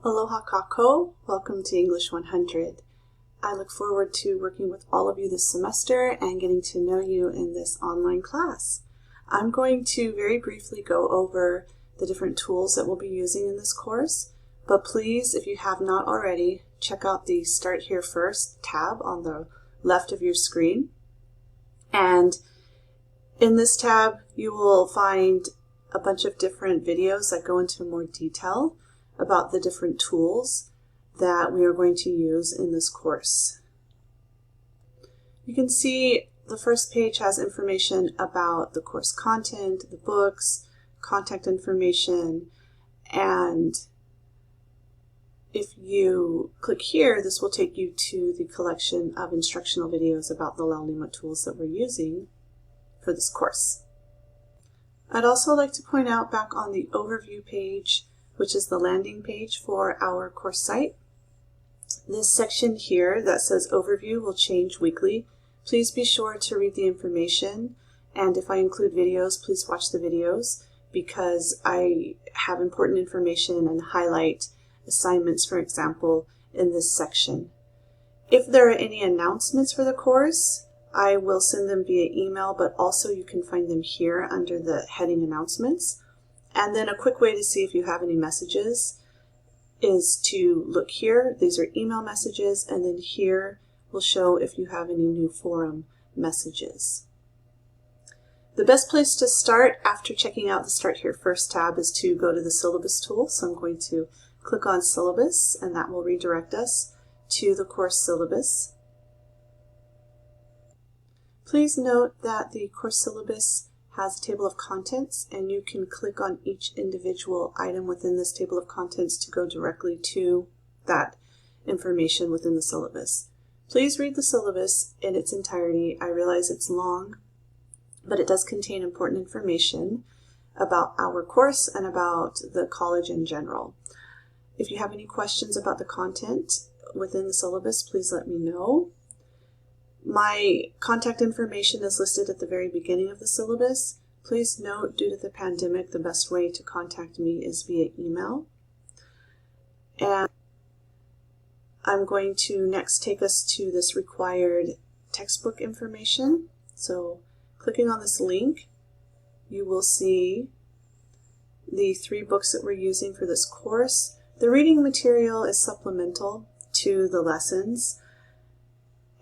Aloha kako, welcome to English 100. I look forward to working with all of you this semester and getting to know you in this online class. I'm going to very briefly go over the different tools that we'll be using in this course, but please, if you have not already, check out the Start Here First tab on the left of your screen. And in this tab, you will find a bunch of different videos that go into more detail about the different tools that we are going to use in this course. You can see the first page has information about the course content, the books, contact information, and if you click here, this will take you to the collection of instructional videos about the Laulima tools that we're using for this course. I'd also like to point out back on the overview page, which is the landing page for our course site. This section here that says overview will change weekly. Please be sure to read the information, and if I include videos, please watch the videos because I have important information and highlight assignments, for example, in this section. If there are any announcements for the course, I will send them via email, but also you can find them here under the heading announcements. And then a quick way to see if you have any messages is to look here. These are email messages, and then here will show if you have any new forum messages. The best place to start after checking out the Start Here First tab is to go to the syllabus tool. So I'm going to click on syllabus, and that will redirect us to the course syllabus. Please note that the course syllabus has a table of contents, and you can click on each individual item within this table of contents to go directly to that information within the syllabus. Please read the syllabus in its entirety. I realize it's long, but it does contain important information about our course and about the college in general. If you have any questions about the content within the syllabus, please let me know. My contact information is listed at the very beginning of the syllabus. Please note, due to the pandemic, the best way to contact me is via email. And I'm going to next take us to this required textbook information. So clicking on this link, you will see the 3 books that we're using for this course. The reading material is supplemental to the lessons,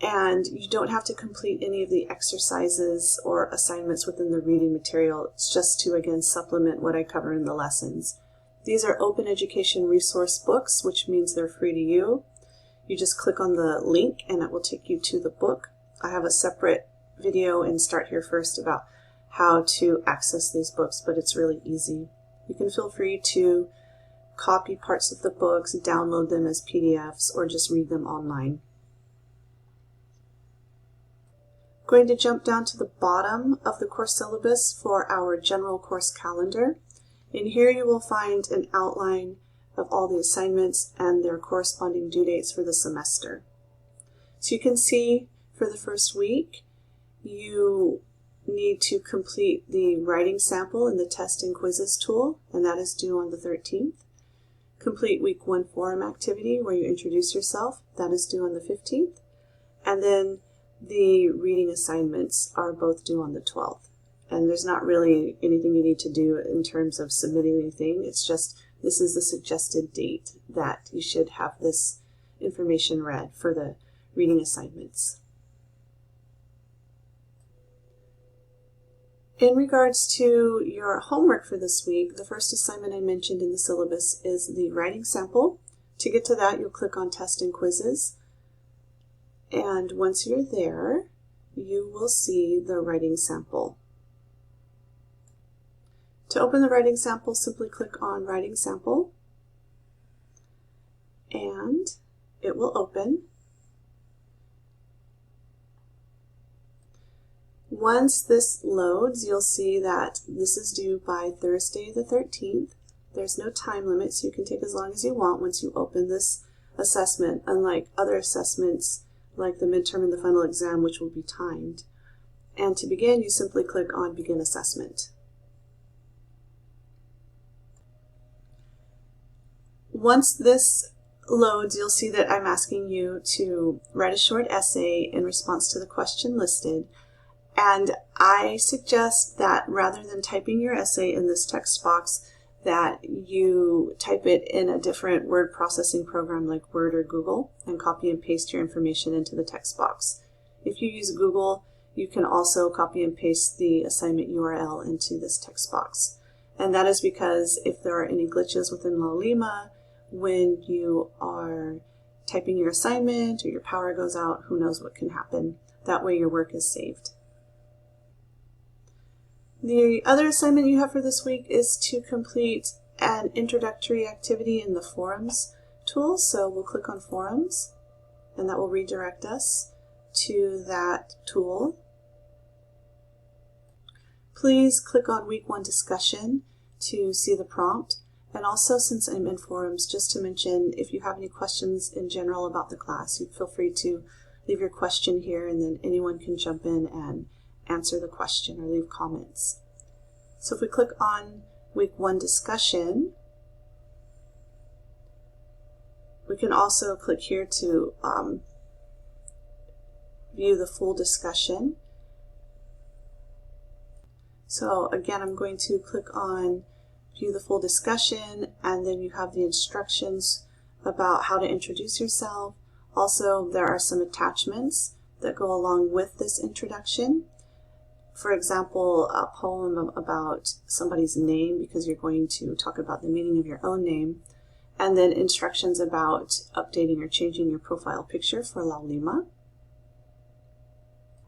and you don't have to complete any of the exercises or assignments within the reading material. It's just to, again, supplement what I cover in the lessons. These are open education resource books, which means they're free to you. You just click on the link and it will take you to the book. I have a separate video in Start Here First about how to access these books, but it's really easy. You can feel free to copy parts of the books, download them as PDFs, or just read them online. Going to jump down to the bottom of the course syllabus for our general course calendar. In here you will find an outline of all the assignments and their corresponding due dates for the semester. So you can see for the first week you need to complete the writing sample in the test and quizzes tool, and that is due on the 13th. Complete week 1 forum activity where you introduce yourself, that is due on the 15th. And then the reading assignments are both due on the 12th. And there's not really anything you need to do in terms of submitting anything. It's just this is the suggested date that you should have this information read for the reading assignments. In regards to your homework for this week, the first assignment I mentioned in the syllabus is the writing sample. To get to that, you'll click on Test and Quizzes. And once you're there, you will see the writing sample. To open the writing sample, simply click on Writing Sample, and it will open. Once this loads, you'll see that this is due by Thursday the 13th. There's no time limit, so you can take as long as you want once you open this assessment, unlike other assessments like the midterm and the final exam, which will be timed. And to begin, you simply click on Begin Assessment. Once this loads, you'll see that I'm asking you to write a short essay in response to the question listed. And I suggest that rather than typing your essay in this text box, that you type it in a different word processing program like Word or Google and copy and paste your information into the text box. If you use Google, you can also copy and paste the assignment URL into this text box. And that is because if there are any glitches within Laulima, when you are typing your assignment or your power goes out, who knows what can happen. That way your work is saved. The other assignment you have for this week is to complete an introductory activity in the Forums tool. So we'll click on Forums, and that will redirect us to that tool. Please click on Week 1 Discussion to see the prompt. And also, since I'm in Forums, just to mention, if you have any questions in general about the class, you feel free to leave your question here, and then anyone can jump in and answer the question or leave comments. So if we click on Week 1 Discussion, we can also click here to view the full discussion. So again, I'm going to click on View the Full Discussion, and then you have the instructions about how to introduce yourself. Also, there are some attachments that go along with this introduction. For example, a poem about somebody's name, because you're going to talk about the meaning of your own name, and then instructions about updating or changing your profile picture for Laulima.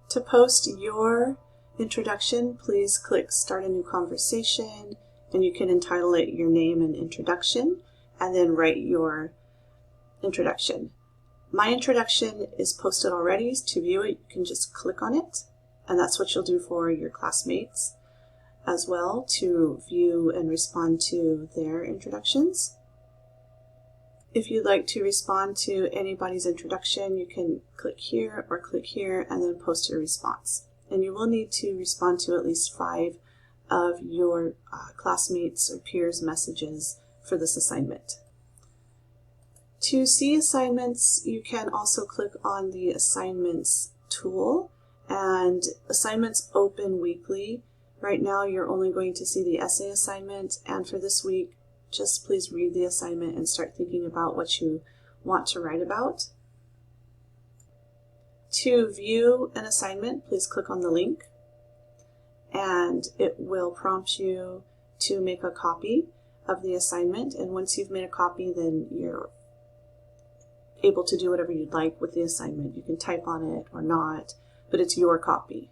To post your introduction, please click Start a New Conversation, and you can entitle it your name and introduction, and then write your introduction. My introduction is posted already. To view it, you can just click on it, and that's what you'll do for your classmates as well, to view and respond to their introductions. If you'd like to respond to anybody's introduction, you can click here or click here and then post your response. And you will need to respond to at least 5 of your classmates or peers' messages for this assignment. To see assignments, you can also click on the Assignments tool, and assignments open weekly. Right now you're only going to see the essay assignment, and for this week, just please read the assignment and start thinking about what you want to write about. To view an assignment, please click on the link, and it will prompt you to make a copy of the assignment. And once you've made a copy, then you're able to do whatever you'd like with the assignment. You can type on it or not, but it's your copy.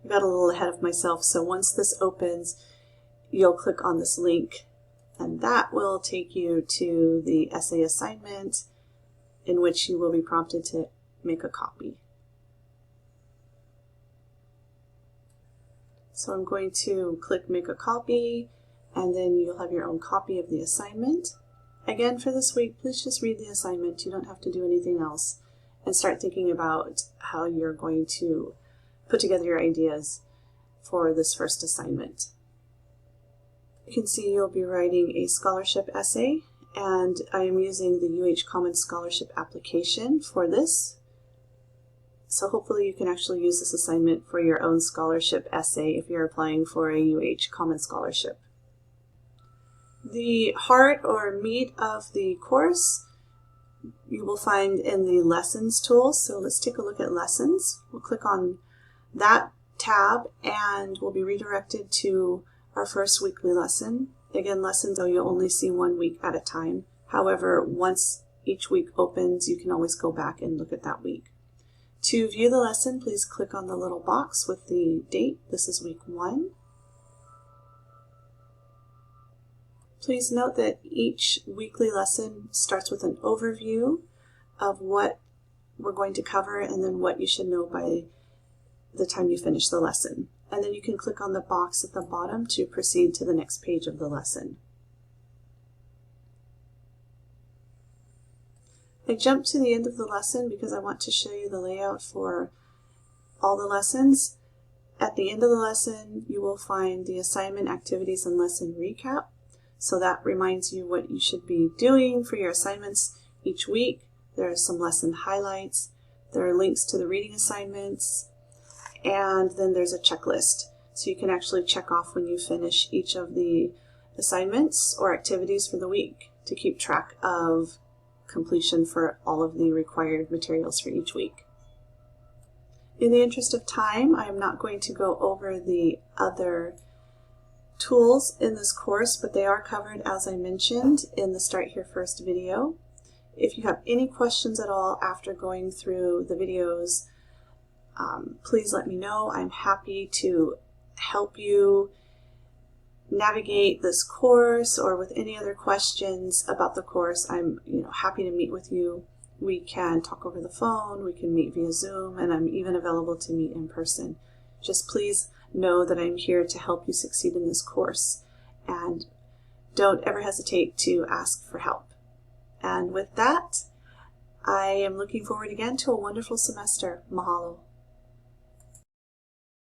I got a little ahead of myself, so once this opens, you'll click on this link, and that will take you to the essay assignment, in which you will be prompted to make a copy. So I'm going to click Make a Copy, and then you'll have your own copy of the assignment. Again, for this week, please just read the assignment. You don't have to do anything else, and start thinking about how you're going to put together your ideas for this first assignment. You can see you'll be writing a scholarship essay, and I am using the UH Commons Scholarship application for this. So hopefully you can actually use this assignment for your own scholarship essay if you're applying for a UH Commons Scholarship. The heart or meat of the course you will find in the Lessons tool. So let's take a look at Lessons. We'll click on that tab and we'll be redirected to our first weekly lesson. Again, lessons, though, you'll only see 1 week at a time. However, once each week opens, you can always go back and look at that week. To view the lesson, please click on the little box with the date. This is week 1. Please note that each weekly lesson starts with an overview of what we're going to cover and then what you should know by the time you finish the lesson. And then you can click on the box at the bottom to proceed to the next page of the lesson. I jumped to the end of the lesson because I want to show you the layout for all the lessons. At the end of the lesson, you will find the assignment, activities, and lesson recap. So that reminds you what you should be doing for your assignments each week. There are some lesson highlights. There are links to the reading assignments. And then there's a checklist. So you can actually check off when you finish each of the assignments or activities for the week to keep track of completion for all of the required materials for each week. In the interest of time, I am not going to go over the other tools in this course, but they are covered, as I mentioned, in the Start Here First video. If you have any questions at all after going through the videos, please let me know. I'm happy to help you navigate this course, or with any other questions about the course. I'm happy to meet with you. We can talk over the phone, we can meet via Zoom, and I'm even available to meet in person. Just please know that I'm here to help you succeed in this course, and don't ever hesitate to ask for help. And with that, I am looking forward again to a wonderful semester. Mahalo.